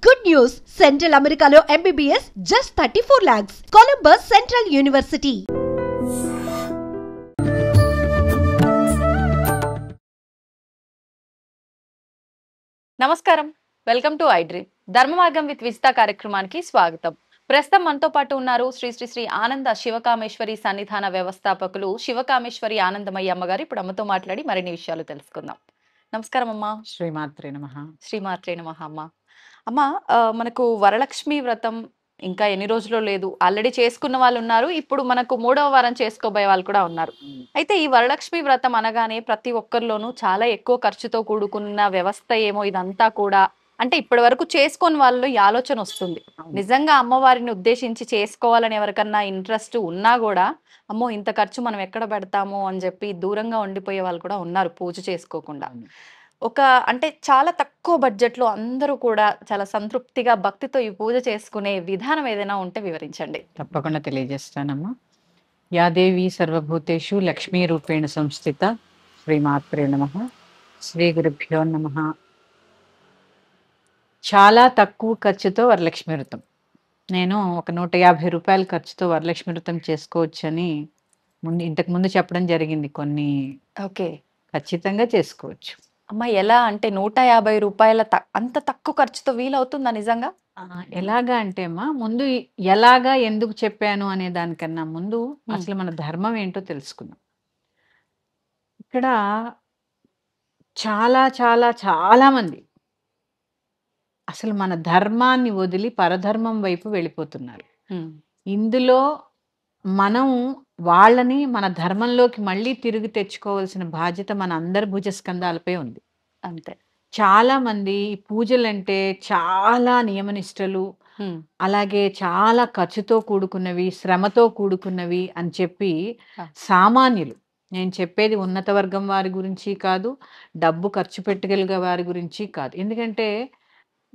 Good news! Central Americano MBBS just 34 lakhs. Columbus Central University. నమస్కారం, welcome to I dream. ధర్మ మార్గం with Vijitha కార్యక్రమానికి స్వాగతం. ప్రస్తుతం మనతో పాటు ఉన్నారు శ్రీ శ్రీ శ్రీ ఆనంద శివకామేశ్వరి సన్నిధాన వ్యవస్థాపకులు శివకామేశ్వరి ఆనందమయ్య అమ్మగారు. ఇప్పుడు అమ్మతో మాట్లాడి మరిన్ని విషయాలు తెలుసుకుందాం. నమస్కారం అమ్మా. శ్రీమాత్రే నమః. శ్రీమాత్రే నమః. అమ్మ అమ్మ మనకు వరలక్ష్మి వ్రతం ఇంకా ఎన్ని రోజుల్లో లేదు, ఆల్రెడీ చేసుకున్న వాళ్ళు ఉన్నారు, ఇప్పుడు మనకు 3వ వారం చేసుకోబోయే వాళ్ళు కూడా ఉన్నారు. అయితే ఈ వరలక్ష్మి వ్రతం అనగానే ప్రతి ఒక్కరిలోనూ చాలా ఎక్కువ ఖర్చుతో కూడుకున్న వ్యవస్థ ఏమో ఇదంతా కూడా, అంటే ఇప్పటి వరకు చేసుకొని వాళ్ళు ఈ ఆలోచన వస్తుంది. నిజంగా అమ్మవారిని ఉద్దేశించి చేసుకోవాలని ఎవరికన్నా ఇంట్రెస్ట్ ఉన్నా కూడా అమ్మో ఇంత ఖర్చు మనం ఎక్కడ పెడతాము అని చెప్పి దూరంగా ఉండిపోయే వాళ్ళు కూడా ఉన్నారు పూజ చేసుకోకుండా. అంటే చాలా తక్కువ బడ్జెట్ లో అందరూ కూడా చాలా సంతృప్తిగా భక్తితో ఈ పూజ చేసుకునే విధానం ఏదైనా ఉంటే వివరించండి. తప్పకుండా తెలియజేస్తానమ్మా. యాదేవి సర్వభూతేషు లక్ష్మీ రూపేణ సంస్థిత. శ్రీమాత్రే నమః. శ్రీ గురుభ్యో నమః. చాలా తక్కువ ఖర్చుతో వరలక్ష్మి వ్రతం, నేను ఒక 150 రూపాయల ఖర్చుతో వరలక్ష్మి వ్రతం చేసుకోవచ్చని ఇంతకు ముందు చెప్పడం జరిగింది. కొన్ని ఓకే, ఖచ్చితంగా చేసుకోవచ్చు అమ్మ. ఎలా అంటే 150 రూపాయల అంత తక్కువ ఖర్చుతో వీలవుతుందా నిజంగా? ఎలాగా అంటే అమ్మా, ముందు ఎలాగా ఎందుకు చెప్పాను అనే దానికన్నా ముందు అసలు మన ధర్మం ఏంటో తెలుసుకుందాం. ఇక్కడ చాలా చాలా చాలా మంది అసలు మన ధర్మాన్ని వదిలి పరధర్మం వైపు వెళ్ళిపోతున్నారు. ఇందులో మనం వాళ్ళని మన ధర్మంలోకి మళ్ళీ తిరిగి తెచ్చుకోవాల్సిన బాధ్యత మన అందరి భుజస్కంధాలపై ఉంది. అంతే. చాలా మంది పూజలంటే చాలా నియమనిష్టలు, అలాగే చాలా ఖర్చుతో కూడుకున్నవి, శ్రమతో కూడుకున్నవి అని చెప్పి సామాన్యులు, నేను చెప్పేది ఉన్నత వర్గం వారి గురించి కాదు, డబ్బు ఖర్చు పెట్టగలిగే వారి గురించి కాదు. ఎందుకంటే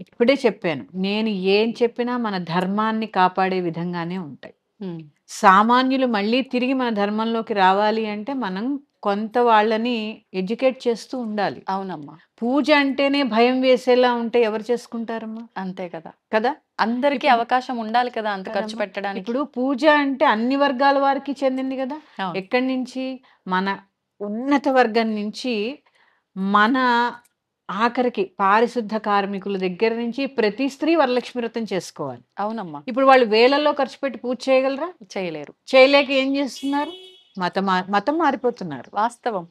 ఇప్పుడే చెప్పాను, నేను ఏం చెప్పినా మన ధర్మాన్ని కాపాడే విధంగానే ఉంటాయి. సామాన్యులు మళ్ళీ తిరిగి మన ధర్మంలోకి రావాలి అంటే మనం కొంత వాళ్ళని ఎడ్యుకేట్ చేస్తూ ఉండాలి. అవునమ్మా. పూజ అంటేనే భయం వేసేలా ఉంటే ఎవరు చేసుకుంటారమ్మా? అంతే కదా కదా, అందరికీ అవకాశం ఉండాలి కదా అంత ఖర్చు పెట్టడానికి. ఇప్పుడు పూజ అంటే అన్ని వర్గాల వారికి చెందింది కదా. ఎక్కడి నుంచి? మన ఉన్నత వర్గం నుంచి మన ఆఖరికి పారిశుద్ధ కార్మికుల దగ్గర నుంచి ప్రతి స్త్రీ వరలక్ష్మి వ్రతం చేసుకోవాలి. అవునమ్మా. ఇప్పుడు వాళ్ళు వేలల్లో ఖర్చు పెట్టి పూజ చేయగలరా? చేయలేరు. చేయలేక ఏం చేస్తున్నారు? మతం మారిపోతున్నారు. వాస్తవం.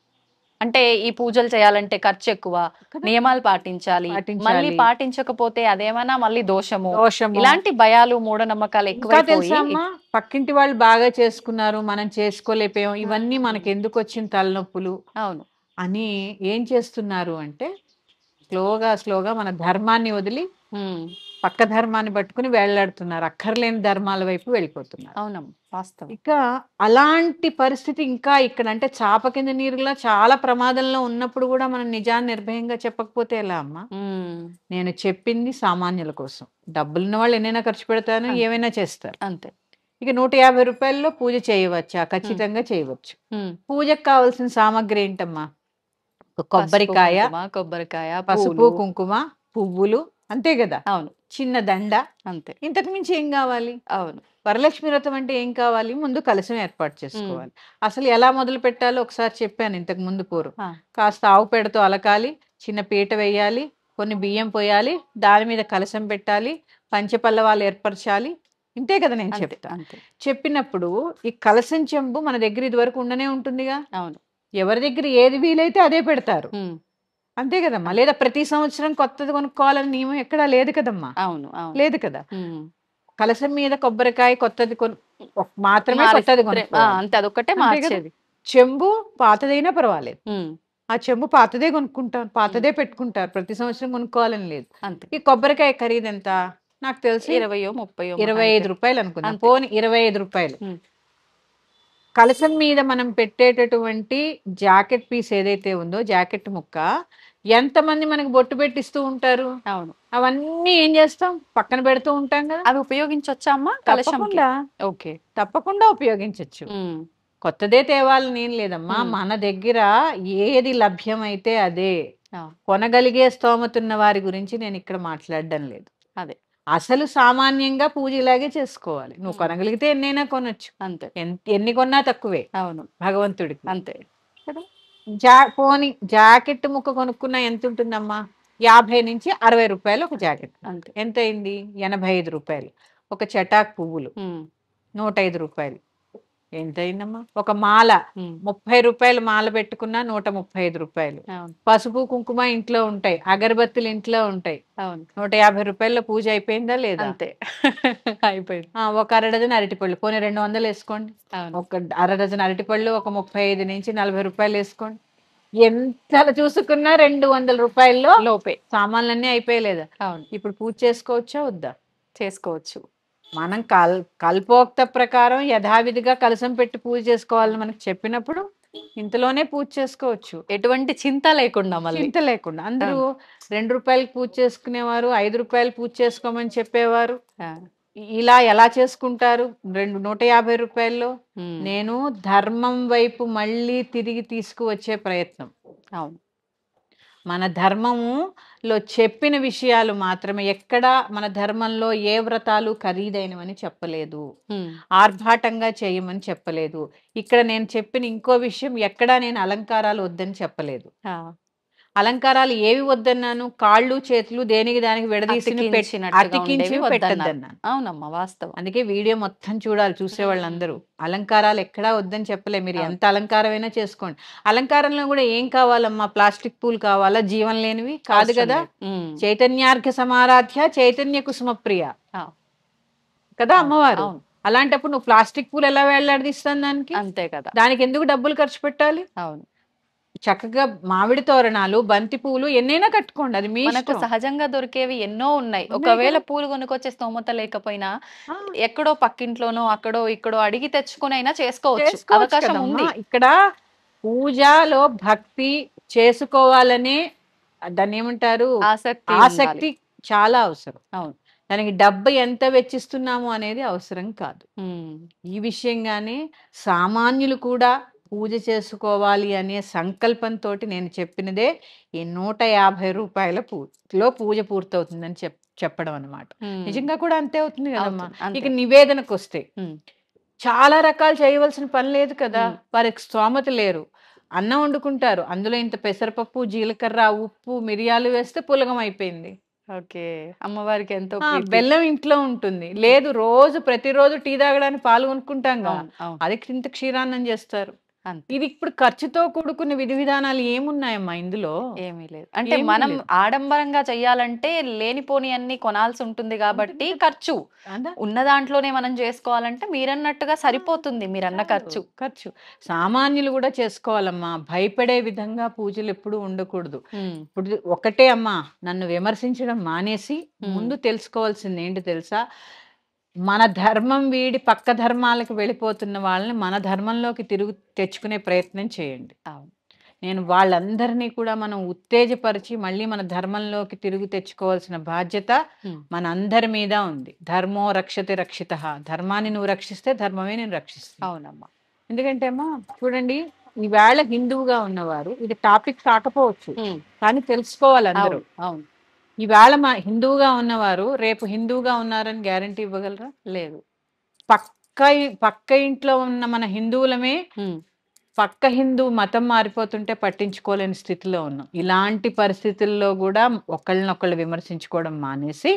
అంటే ఈ పూజలు చేయాలంటే ఖర్చు ఎక్కువ, నియమాలు పాటించాలి, మళ్ళీ పాటించకపోతే అదేమన్నా మళ్ళీ దోషము, ఇలాంటి భయాలు మూఢనమ్మకాలు ఎక్కువ. తెలుసా అమ్మా, పక్కింటి వాళ్ళు బాగా చేసుకున్నారు మనం చేసుకోలేకపోయాం, ఇవన్నీ మనకి ఎందుకు వచ్చిన తలనొప్పులు అవును అని ఏం చేస్తున్నారు అంటే స్లోగా మన ధర్మాన్ని వదిలి పక్క ధర్మాన్ని పట్టుకుని వేళ్లాడుతున్నారు, అక్కర్లేని ధర్మాల వైపు వెళ్ళిపోతున్నారు. అవునమ్మా, వాస్తవం. ఇక అలాంటి పరిస్థితి ఇంకా ఇక్కడ అంటే చాప కింద నీరులా చాలా ప్రమాదంలో ఉన్నప్పుడు కూడా మనం నిజాన్ని నిర్భయంగా చెప్పకపోతే ఎలా అమ్మా? నేను చెప్పింది సామాన్యుల కోసం. డబ్బులున్న వాళ్ళు ఎన్నైనా ఖర్చు పెడతాను, ఏమైనా చేస్తారు, అంతే. ఇక 150 రూపాయల్లో పూజ చేయవచ్చా? ఖచ్చితంగా చేయవచ్చు. పూజకు కావాల్సిన సామాగ్రి ఏంటమ్మా? కొబ్బరికాయ, పసుపు కుంకుమ, పువ్వులు, అంతే కదా. అవును. చిన్న దండ, అంతే. ఇంతకు మించి ఏం కావాలి? అవును. వరలక్ష్మి వ్రతం అంటే ఏం కావాలి? ముందు కలశం ఏర్పాటు చేసుకోవాలి. అసలు ఎలా మొదలు పెట్టాలో ఒకసారి చెప్పాను ఇంతకు ముందు పూర్వం. కాస్త ఆవు పేడతో అలకాలి, చిన్న పీట వేయాలి, కొన్ని బియ్యం పోయాలి, దాని మీద కలశం పెట్టాలి, పంచపల్లవాలు ఏర్పరచాలి, ఇంతే కదా నేను చెప్తాను. చెప్పినప్పుడు ఈ కలశం చెంబు మన దగ్గర ఇది వరకు ఉండనే ఉంటుందిగా. అవును. ఎవరి దగ్గర ఏది వీలైతే అదే పెడతారు, అంతే కదమ్మా. లేదా ప్రతి సంవత్సరం కొత్తది కొనుక్కోవాలని నియమం ఎక్కడా లేదు కదమ్మా. అవును, లేదు కదా. కలశం మీద కొబ్బరికాయ కొత్తది మాత్రమే కొత్తది అంతే, అదొక్కటే మార్చేది. చెంబు పాతదైనా పర్వాలేదు, ఆ చెంబు పాతదే కొనుక్కుంటారు, పాతదే పెట్టుకుంటారు, ప్రతి సంవత్సరం కొనుక్కోవాలని లేదు. ఈ కొబ్బరికాయ ఖరీదు ఎంత? నాకు తెలిసి 20-30 రూపాయలు అనుకున్నా, పోనీ 25 రూపాయలు. కలశం మీద మనం పెట్టేటటువంటి జాకెట్ పీస్ ఏదైతే ఉందో, జాకెట్ ముక్క, ఎంతమంది మనకి బొట్టు పెట్టిస్తూ ఉంటారు. అవును. అవన్నీ ఏం చేస్తాం? పక్కన పెడుతూ ఉంటాం కదా. అవి ఉపయోగించొచ్చా అమ్మా? తప్పకుండా ఉపయోగించవచ్చు. కొత్తదే తేవాలని ఏం లేదమ్మా. మన దగ్గర ఏది లభ్యమైతే అదే కొనగలిగే స్తోమతున్న వారి గురించి నేను ఇక్కడ మాట్లాడడం లేదు. అదే అసలు సామాన్యంగా పూజ ఇలాగే చేసుకోవాలి. నువ్వు కొనగలిగితే ఎన్నైనా కొనొచ్చు, అంతే. ఎన్ని కొన్నా తక్కువే అవును, భగవంతుడికి. అంతే కదా. పోనీ జాకెట్ ముక్క కొనుక్కున్నా ఎంత ఉంటుందమ్మా? 50 నుంచి 60 రూపాయలు ఒక జాకెట్. అంతే. ఎంత అయింది? 85 రూపాయలు. ఒక చటాక్ పువ్వులు 105 రూపాయలు. ఎంత అయిందమ్మా? ఒక మాల 30 రూపాయలు మాల పెట్టుకున్నా 135 రూపాయలు. పసుపు కుంకుమ ఇంట్లో ఉంటాయి, అగరబత్తులు ఇంట్లో ఉంటాయి. 150 రూపాయల్లో పూజ అయిపోయిందా లేదా? అంతే అయిపోయింది. ఒక అర డజన్ అరటిపళ్ళు పోనీ 200 వేసుకోండి. ఒక అర డజన్ అరటిపళ్ళు ఒక 35 నుంచి 40 రూపాయలు వేసుకోండి. ఎంత చూసుకున్నా 200 రూపాయల్లో లోపే సామాన్లన్నీ అయిపోయలేదా? అవును. ఇప్పుడు పూజ చేసుకోవచ్చా వద్దా? చేసుకోవచ్చు. మనం కల్పోక్త ప్రకారం యథావిధిగా కలశం పెట్టి పూజ చేసుకోవాలని మనకు చెప్పినప్పుడు ఇంతలోనే పూజ చేసుకోవచ్చు, ఎటువంటి చింత లేకుండా. చింత లేకుండా. అందరూ 2 రూపాయలకి పూజ చేసుకునేవారు, 5 రూపాయలు పూజ చేసుకోమని చెప్పేవారు. ఇలా ఎలా చేసుకుంటారు 150 రూపాయల్లో? నేను ధర్మం వైపు మళ్ళీ తిరిగి తీసుకువచ్చే ప్రయత్నం. అవును, మన ధర్మములో చెప్పిన విషయాలు మాత్రమే. ఎక్కడ మన ధర్మంలో ఏ వ్రతాలు ఖరీదైనవని చెప్పలేదు, ఆర్భాటంగా చేయమని చెప్పలేదు. ఇక్కడ నేను చెప్పిన ఇంకో విషయం, ఎక్కడా నేను అలంకారాలు వద్దని చెప్పలేదు. అలంకారాలు ఏవి వద్దన్నాను? కాళ్ళు చేతులు దేనికి దానికి విడదీసి అతికించి పెట్టద్దన్నాను. అవునమ్మా, వాస్తవం. అందుకే వీడియో మొత్తం చూడాలి చూసే వాళ్ళందరూ. అలంకారాలు ఎక్కడా వద్దని చెప్పలే. మీరు ఎంత అలంకారమైనా చేసుకోండి. అలంకారంలో కూడా ఏం కావాలమ్మా? ప్లాస్టిక్ పూలు కావాలా? జీవం లేనివి కాదు కదా. చైతన్యార్ఘ సమారాధ్య చైతన్య కుసుమప్రియ కదా అమ్మవారు. అలాంటప్పుడు నువ్వు ప్లాస్టిక్ పూలు ఎలా వేలాడదీస్తాను దానికి? అంతే కదా. దానికి ఎందుకు డబ్బులు ఖర్చు పెట్టాలి? అవును, చక్కగా మామిడి తోరణాలు, బంతి పూలు ఎన్నైనా కట్టుకోండి, అది మీ మనకు సహజంగా దొరికేవి ఎన్నో ఉన్నాయి. ఒకవేళ పూలు కొనుక్కొచ్చే స్తోమత లేకపోయినా ఎక్కడో పక్కింట్లోనో అక్కడో ఇక్కడో అడిగి తెచ్చుకుని అయినా చేసుకోవచ్చు, అవకాశం ఉంది. ఇక్కడ పూజలో భక్తి చేసుకోవాలనే దాన్ని ఏమంటారు, ఆసక్తి చాలా అవసరం. అవును, దానికి డబ్బు ఎంత వెచ్చిస్తున్నాము అనేది అవసరం కాదు. ఈ విషయంగానే సామాన్యులు కూడా పూజ చేసుకోవాలి అనే సంకల్పంతో నేను చెప్పినదే ఈ 150 రూపాయల పూజలో పూజ పూర్తవుతుందని చెప్పడం అనమాట. నిజంగా కూడా అంతే అవుతుంది కదమ్మా. ఇక నివేదనకు వస్తే చాలా రకాలు చేయవలసిన పని లేదు కదా. వారికి స్తోమత లేరు, అన్నం వండుకుంటారు, అందులో ఇంత పెసరపప్పు, జీలకర్ర, ఉప్పు, మిరియాలు వేస్తే పులగం అయిపోయింది. ఓకే, అమ్మవారికి ఎంతో బెల్లం ఇంట్లో ఉంటుంది, లేదు ప్రతిరోజు టీ తాగడానికి పాలు కొనుక్కుంటాం కదా, అది ఇంత క్షీరాన్నం చేస్తారు. ఇది ఇప్పుడు ఖర్చుతో కూడుకున్న విధి విధానాలు ఏమున్నాయమ్మా ఇందులో? ఏమీ లేదు. అంటే మనం ఆడంబరంగా చెయ్యాలంటే లేనిపోని అన్ని కొనాల్సి ఉంటుంది కాబట్టి ఖర్చు. ఉన్న దాంట్లోనే మనం చేసుకోవాలంటే మీరన్నట్టుగా సరిపోతుంది, మీరన్న ఖర్చు. సామాన్యులు కూడా చేసుకోవాలమ్మా. భయపడే విధంగా పూజలు ఎప్పుడు ఉండకూడదు. ఇప్పుడు ఒకటే అమ్మా, నన్ను విమర్శించడం మానేసి ముందు తెలుసుకోవాల్సింది ఏంటి తెలుసా? మన ధర్మం వీడి పక్క ధర్మాలకు వెళ్ళిపోతున్న వాళ్ళని మన ధర్మంలోకి తెచ్చుకునే ప్రయత్నం చేయండి. నేను వాళ్ళందరినీ కూడా మనం ఉత్తేజపరిచి మళ్ళీ మన ధర్మంలోకి తెచ్చుకోవాల్సిన బాధ్యత మన అందరి మీద ఉంది. ధర్మో రక్షతే రక్షిత. ధర్మాన్ని నువ్వు రక్షిస్తే ధర్మమే నేను రక్షిస్తాను. అవునమ్మా. ఎందుకంటే అమ్మా చూడండి, ఈవేళ హిందువుగా ఉన్నవారు, ఇది టాపిక్ కాకపోవచ్చు కానీ తెలుసుకోవాలి అందరూ. అవును, ఈవేళ మా హిందువుగా ఉన్నవారు రేపు హిందువుగా ఉన్నారని గ్యారంటీ ఇవ్వగలరా? లేదు. పక్క ఇంట్లో ఉన్న మన హిందువులమే పక్క హిందూ మతం మారిపోతుంటే పట్టించుకోలేని స్థితిలో ఉన్నాం. ఇలాంటి పరిస్థితుల్లో కూడా ఒకళ్ళనొకళ్ళు విమర్శించుకోవడం మానేసి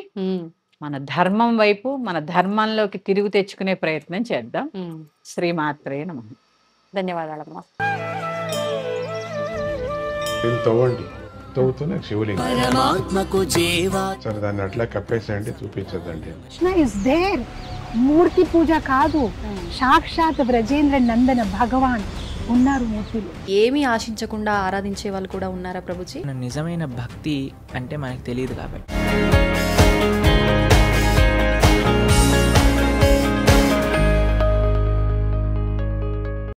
మన ధర్మం వైపు, మన ధర్మంలోకి తిరిగి తెచ్చుకునే ప్రయత్నం చేద్దాం. శ్రీమాత్రే నమః. ధన్యవాదాలమ్మా. సరే, దాన్ని అట్లా కప్పేసేయండి, చూపించదండి. Krishna is there. మూర్తి పూజ కాదు, సాక్షాత్ బ్రజేంద్ర నందన భగవాన్ ఉన్నారు మూర్తిలో. ఏమీ ఆశించకుండా ఆరాధించే వాళ్ళు కూడా ఉన్నారా ప్రభుజీ? నిజమైన భక్తి అంటే మనకు తెలియదు కాబట్టి